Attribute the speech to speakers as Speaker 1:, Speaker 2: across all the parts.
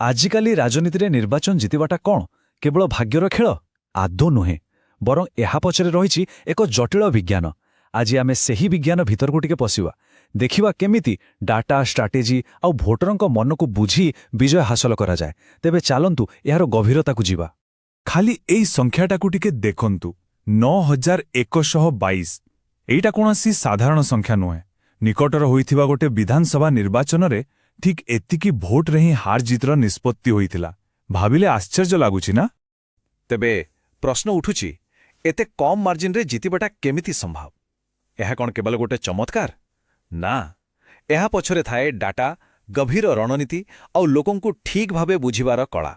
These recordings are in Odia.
Speaker 1: ଆଜିକାଲି ରାଜନୀତିରେ ନିର୍ବାଚନ ଜିତିବାଟା କ'ଣ କେବଳ ଭାଗ୍ୟର ଖେଳ? ଆଦୌ ନୁହେଁ, ବରଂ ଏହା ପଛରେ ରହିଛି ଏକ ଜଟିଳ ବିଜ୍ଞାନ। ଆଜି ଆମେ ସେହି ବିଜ୍ଞାନ ଭିତରକୁ ଟିକେ ପଶିବା, ଦେଖିବା କେମିତି ଡାଟା, ଷ୍ଟ୍ରାଟେଜି ଆଉ ଭୋଟରଙ୍କ ମନକୁ ବୁଝି ବିଜୟ ହାସଲ କରାଯାଏ। ତେବେ ଚାଲନ୍ତୁ ଏହାର ଗଭୀରତାକୁ ଯିବା।
Speaker 2: ଖାଲି ଏଇ ସଂଖ୍ୟାଟାକୁ ଟିକେ ଦେଖନ୍ତୁ, 9122। ଏଇଟା କୌଣସି ସାଧାରଣ ସଂଖ୍ୟା ନୁହେଁ। ନିକଟର ହୋଇଥିବା ଗୋଟେ ବିଧାନସଭା ନିର୍ବାଚନରେ ଠିକ୍ ଏତିକି ଭୋଟରେ ହିଁ ହାର ଜିତର ନିଷ୍ପତ୍ତି ହୋଇଥିଲା। ଭାବିଲେ ଆଶ୍ଚର୍ଯ୍ୟ ଲାଗୁଛି ନା?
Speaker 3: ତେବେ ପ୍ରଶ୍ନ ଉଠୁଛି, ଏତେ କମ୍ ମାର୍ଜିନରେ ଜିତିବାଟା କେମିତି ସମ୍ଭବ? ଏହା କ'ଣ କେବଳ ଗୋଟେ ଚମତ୍କାର? ନା, ଏହା ପଛରେ ଥାଏ ଡାଟା, ଗଭୀର ରଣନୀତି ଆଉ ଲୋକଙ୍କୁ ଠିକ୍ ଭାବେ ବୁଝିବାର କଳା।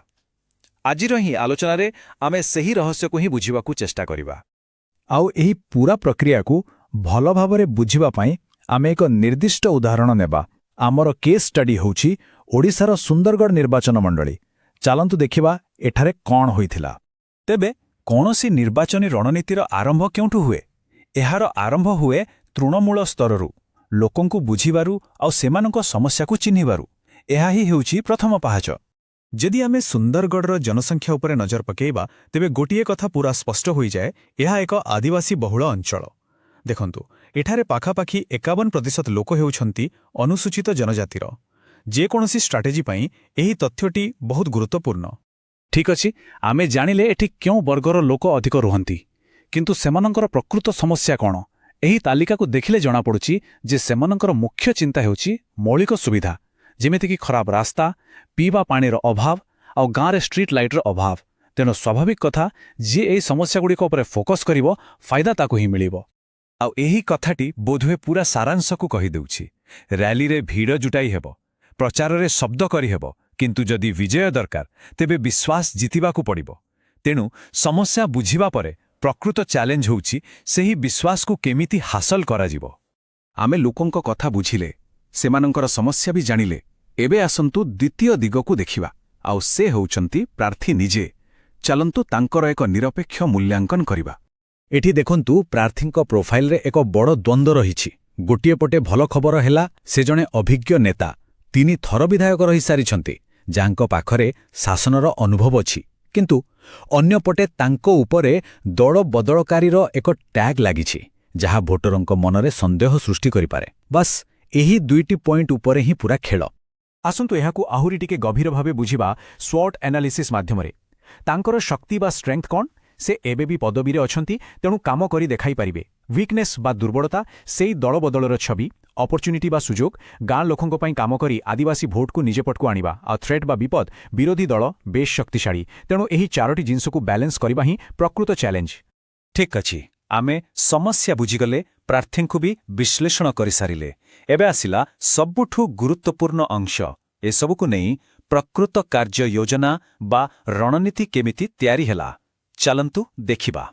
Speaker 3: ଆଜିର ହିଁ ଆଲୋଚନାରେ ଆମେ ସେହି ରହସ୍ୟକୁ ହିଁ ବୁଝିବାକୁ ଚେଷ୍ଟା କରିବା।
Speaker 4: ଆଉ ଏହି ପୂରା ପ୍ରକ୍ରିୟାକୁ ଭଲ ଭାବରେ ବୁଝିବା ପାଇଁ ଆମେ ଏକ ନିର୍ଦ୍ଦିଷ୍ଟ ଉଦାହରଣ ନେବା। ଆମର କେସ୍ ଷ୍ଟଡି ହେଉଛି ଓଡ଼ିଶାର ସୁନ୍ଦରଗଡ଼ ନିର୍ବାଚନ ମଣ୍ଡଳୀ। ଚାଲନ୍ତୁ ଦେଖିବା ଏଠାରେ କ'ଣ ହୋଇଥିଲା।
Speaker 1: ତେବେ କୌଣସି ନିର୍ବାଚନୀ ରଣନୀତିର ଆରମ୍ଭ କେଉଁଠୁ ହୁଏ? ଏହାର ଆରମ୍ଭ ହୁଏ ତୃଣମୂଳ ସ୍ତରରୁ, ଲୋକଙ୍କୁ ବୁଝିବାରୁ ଆଉ ସେମାନଙ୍କ ସମସ୍ୟାକୁ ଚିହ୍ନିବାରୁ। ଏହା ହିଁ ହେଉଛି ପ୍ରଥମ ପାହାଚ।
Speaker 2: ଯଦି ଆମେ ସୁନ୍ଦରଗଡ଼ର ଜନସଂଖ୍ୟା ଉପରେ ନଜର ପକାଇବା, ତେବେ ଗୋଟିଏ କଥା ପୁରା ସ୍ପଷ୍ଟ ହୋଇଯାଏ, ଏହା ଏକ ଆଦିବାସୀ ବହୁଳ ଅଞ୍ଚଳ। ଦେଖନ୍ତୁ, ଏଠାରେ ପାଖାପାଖି 51% ଲୋକ ହେଉଛନ୍ତି ଅନୁସୂଚିତ ଜନଜାତିର। ଯେକୌଣସି ଷ୍ଟ୍ରାଟେଜି ପାଇଁ ଏହି ତଥ୍ୟଟି ବହୁତ ଗୁରୁତ୍ୱପୂର୍ଣ୍ଣ।
Speaker 1: ଠିକ୍ ଅଛି, ଆମେ ଜାଣିଲେ ଏଠି କେଉଁ ବର୍ଗର ଲୋକ ଅଧିକ ରୁହନ୍ତି, କିନ୍ତୁ ସେମାନଙ୍କର ପ୍ରକୃତ ସମସ୍ୟା କ'ଣ? ଏହି ତାଲିକାକୁ ଦେଖିଲେ ଜଣାପଡ଼ୁଛି ଯେ ସେମାନଙ୍କର ମୁଖ୍ୟ ଚିନ୍ତା ହେଉଛି ମୌଳିକ ସୁବିଧା, ଯେମିତିକି ଖରାପ ରାସ୍ତା, ପିଇବା ପାଣିର ଅଭାବ ଆଉ ଗାଁରେ ଷ୍ଟ୍ରିଟ୍ ଲାଇଟ୍ର ଅଭାବ। ତେଣୁ ସ୍ୱାଭାବିକ କଥା, ଯିଏ ଏହି ସମସ୍ୟାଗୁଡ଼ିକ ଉପରେ ଫୋକସ୍ କରିବ, ଫାଇଦା ତାକୁ ହିଁ ମିଳିବ।
Speaker 2: ଆଉ ଏହି କଥାଟି ବୋଧହୁଏ ପୁରା ସାରାଂଶକୁ କହିଦେଉଛି। ର୍ୟାଲିରେ ଭିଡ଼ ଜୁଟାଇ ହେବ, ପ୍ରଚାରରେ ଶବ୍ଦ କରିହେବ, କିନ୍ତୁ ଯଦି ବିଜୟ ଦରକାର, ତେବେ ବିଶ୍ୱାସ ଜିତିବାକୁ ପଡ଼ିବ। ତେଣୁ ସମସ୍ୟା ବୁଝିବା ପରେ ପ୍ରକୃତ ଚ୍ୟାଲେଞ୍ଜ ହେଉଛି ସେହି ବିଶ୍ୱାସକୁ କେମିତି ହାସଲ କରାଯିବ।
Speaker 5: ଆମେ ଲୋକଙ୍କ କଥା ବୁଝିଲେ, ସେମାନଙ୍କର ସମସ୍ୟା ବି ଜାଣିଲେ। ଏବେ ଆସନ୍ତୁ ଦ୍ୱିତୀୟ ଦିଗକୁ ଦେଖିବା, ଆଉ ସେ ହେଉଛନ୍ତି ପ୍ରାର୍ଥୀ ନିଜେ। ଚାଲନ୍ତୁ ତାଙ୍କର ଏକ ନିରପେକ୍ଷ ମୂଲ୍ୟାଙ୍କନ କରିବା।
Speaker 4: ଏଠି ଦେଖନ୍ତୁ, ପ୍ରାର୍ଥୀଙ୍କ ପ୍ରୋଫାଇଲରେ ଏକ ବଡ଼ ଦ୍ୱନ୍ଦ୍ୱ ରହିଛି। ଗୋଟିଏ ପଟେ ଭଲ ଖବର ହେଲା, ସେ ଜଣେ ଅଭିଜ୍ଞ ନେତା, 3 ଥର ବିଧାୟକ ରହିସାରିଛନ୍ତି, ଯାହାଙ୍କ ପାଖରେ ଶାସନର ଅନୁଭବ ଅଛି। କିନ୍ତୁ ଅନ୍ୟପଟେ ତାଙ୍କ ଉପରେ ଦଳ ବଦଳକାରୀର ଏକ ଟ୍ୟାଗ୍ ଲାଗିଛି, ଯାହା ଭୋଟରଙ୍କ ମନରେ ସନ୍ଦେହ ସୃଷ୍ଟି କରିପାରେ। ବାସ୍ ଏହି 2ଟି ପଏଣ୍ଟ ଉପରେ ହିଁ ପୂରା ଖେଳ।
Speaker 2: ଆସନ୍ତୁ ଏହାକୁ ଆହୁରି ଟିକେ ଗଭୀର ଭାବେ ବୁଝିବା ସ୍ୱଟ୍ ଆନାଲିସିସ୍ ମାଧ୍ୟମରେ। ତାଙ୍କର ଶକ୍ତି ବା ଷ୍ଟ୍ରେଙ୍ଗଥ୍ କ'ଣ? ସେ ଏବେ ବି ପଦବୀରେ ଅଛନ୍ତି, ତେଣୁ କାମ କରି ଦେଖାଇପାରିବେ। ୱିକ୍ନେସ୍ ବା ଦୁର୍ବଳତା, ସେଇ ଦଳବଦଳର ଛବି। ଅପରଚ୍ୟୁନିଟି ବା ସୁଯୋଗ, ଗାଁ ଲୋକଙ୍କ ପାଇଁ କାମ କରି ଆଦିବାସୀ ଭୋଟକୁ ନିଜ ପଟକୁ ଆଣିବା। ଆଉ ଥ୍ରେଟ୍ ବା ବିପଦ, ବିରୋଧୀ ଦଳ ବେଶ୍ ଶକ୍ତିଶାଳୀ। ତେଣୁ ଏହି 4ଟି ଜିନିଷକୁ ବ୍ୟାଲେନ୍ସ କରିବା ହିଁ ପ୍ରକୃତ ଚ୍ୟାଲେଞ୍ଜ।
Speaker 1: ଠିକ୍ ଅଛି, ଆମେ ସମସ୍ୟା ବୁଝିଗଲେ, ପ୍ରାର୍ଥୀଙ୍କୁ ବି ବିଶ୍ଳେଷଣ କରିସାରିଲେ। ଏବେ ଆସିଲା ସବୁଠୁ ଗୁରୁତ୍ୱପୂର୍ଣ୍ଣ ଅଂଶ। ଏସବୁକୁ ନେଇ ପ୍ରକୃତ କାର୍ଯ୍ୟ ଯୋଜନା ବା ରଣନୀତି କେମିତି ତିଆରି ହେଲା, ଚାଲନ୍ତୁ ଦେଖିବା।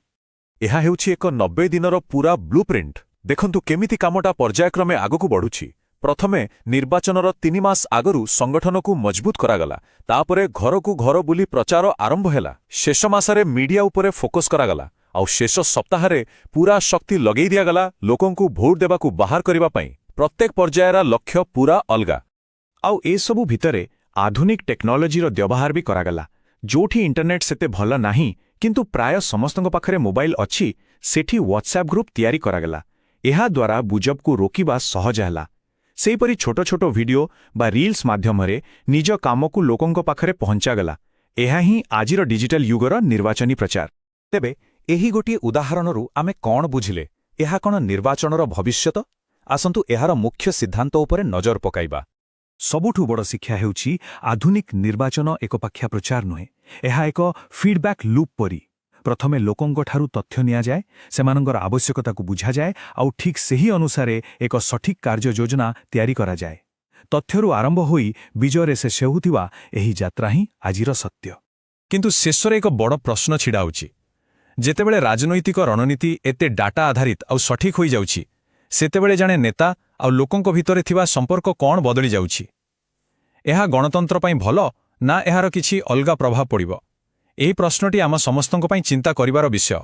Speaker 3: ଏହା ହେଉଛି ଏକ 90 ଦିନର ପୂରା ବ୍ଲୁପ୍ରିଣ୍ଟ। ଦେଖନ୍ତୁ କେମିତି କାମଟା ପର୍ଯ୍ୟାୟକ୍ରମେ ଆଗକୁ ବଢ଼ୁଛି। ପ୍ରଥମେ ନିର୍ବାଚନର 3 ମାସ ଆଗରୁ ସଂଗଠନକୁ ମଜବୁତ କରାଗଲା। ତାପରେ ଘରକୁ ଘର ବୁଲି ପ୍ରଚାର ଆରମ୍ଭ ହେଲା। ଶେଷ ମାସରେ ମିଡିଆ ଉପରେ ଫୋକସ୍ କରାଗଲା। ଆଉ ଶେଷ ସପ୍ତାହରେ ପୂରା ଶକ୍ତି ଲଗେଇ ଦିଆଗଲା ଲୋକଙ୍କୁ ଭୋଟ ଦେବାକୁ ବାହାର କରିବା ପାଇଁ। ପ୍ରତ୍ୟେକ ପର୍ଯ୍ୟାୟର ଲକ୍ଷ୍ୟ ପୂରା ଅଲଗା।
Speaker 2: ଆଉ ଏସବୁ ଭିତରେ ଆଧୁନିକ ଟେକ୍ନୋଲୋଜିର ବ୍ୟବହାର ବି କରାଗଲା। ଯୋଉଠି ଇଣ୍ଟରନେଟ୍ ସେତେ ଭଲ ନାହିଁ, କିନ୍ତୁ ପ୍ରାୟ ସମସ୍ତଙ୍କ ପାଖରେ ମୋବାଇଲ ଅଛି, ସେଠି ହ୍ୱାଟ୍ସଆପ୍ ଗ୍ରୁପ୍ ତିଆରି କରାଗଲା। ଏହାଦ୍ୱାରା ଗୁଜବକୁ ରୋକିବା ସହଜ ହେଲା। ସେହିପରି ଛୋଟ ଛୋଟ ଭିଡିଓ ବା ରିଲ୍ସ ମାଧ୍ୟମରେ ନିଜ କାମକୁ ଲୋକଙ୍କ ପାଖରେ ପହଞ୍ଚାଗଲା। ଏହା ହିଁ ଆଜିର ଡିଜିଟାଲ ଯୁଗର ନିର୍ବାଚନୀ ପ୍ରଚାର।
Speaker 3: ତେବେ ଏହି ଗୋଟିଏ ଉଦାହରଣରୁ ଆମେ କ'ଣ ବୁଝିଲେ? ଏହା କ'ଣ ନିର୍ବାଚନର ଭବିଷ୍ୟତ? ଆସନ୍ତୁ ଏହାର ମୁଖ୍ୟ ସିଦ୍ଧାନ୍ତ ଉପରେ ନଜର ପକାଇବା।
Speaker 2: ସବୁଠୁ ବଡ଼ ଶିକ୍ଷା ହେଉଛି, ଆଧୁନିକ ନିର୍ବାଚନ ଏକପାଖିଆ ପ୍ରଚାର ନୁହେଁ। ଏହା ଏକ ଫିଡବ୍ୟାକ୍ ଲୁପ୍ ପରି। ପ୍ରଥମେ ଲୋକଙ୍କଠାରୁ ତଥ୍ୟ ନିଆଯାଏ, ସେମାନଙ୍କର ଆବଶ୍ୟକତାକୁ ବୁଝାଯାଏ, ଆଉ ଠିକ୍ ସେହି ଅନୁସାରେ ଏକ ସଠିକ୍ କାର୍ଯ୍ୟ ଯୋଜନା ତିଆରି କରାଯାଏ। ତଥ୍ୟରୁ ଆରମ୍ଭ ହୋଇ ବିଜୟରେ ଶେଷ ହେଉଥିବା ଏହି ଯାତ୍ରା ହିଁ ଆଜିର ସତ୍ୟ।
Speaker 3: କିନ୍ତୁ ଶେଷରେ ଏକ ବଡ଼ ପ୍ରଶ୍ନ ଛିଡ଼ା ହେଉଛି। ଯେତେବେଳେ ରାଜନୈତିକ ରଣନୀତି ଏତେ ଡାଟା ଆଧାରିତ ଆଉ ସଠିକ୍ ହୋଇଯାଉଛି, ସେତେବେଳେ ଜଣେ ନେତା ଆଉ ଲୋକଙ୍କ ଭିତରେ ଥିବା ସମ୍ପର୍କ କ'ଣ ବଦଳି ଯାଉଛି? ଏହା ଗଣତନ୍ତ୍ର ପାଇଁ ଭଲ, ନା ଏହାର କିଛି ଅଲଗା ପ୍ରଭାବ ପଡ଼ିବ? ଏହି ପ୍ରଶ୍ନଟି ଆମ ସମସ୍ତଙ୍କ ପାଇଁ ଚିନ୍ତା କରିବାର ବିଷୟ।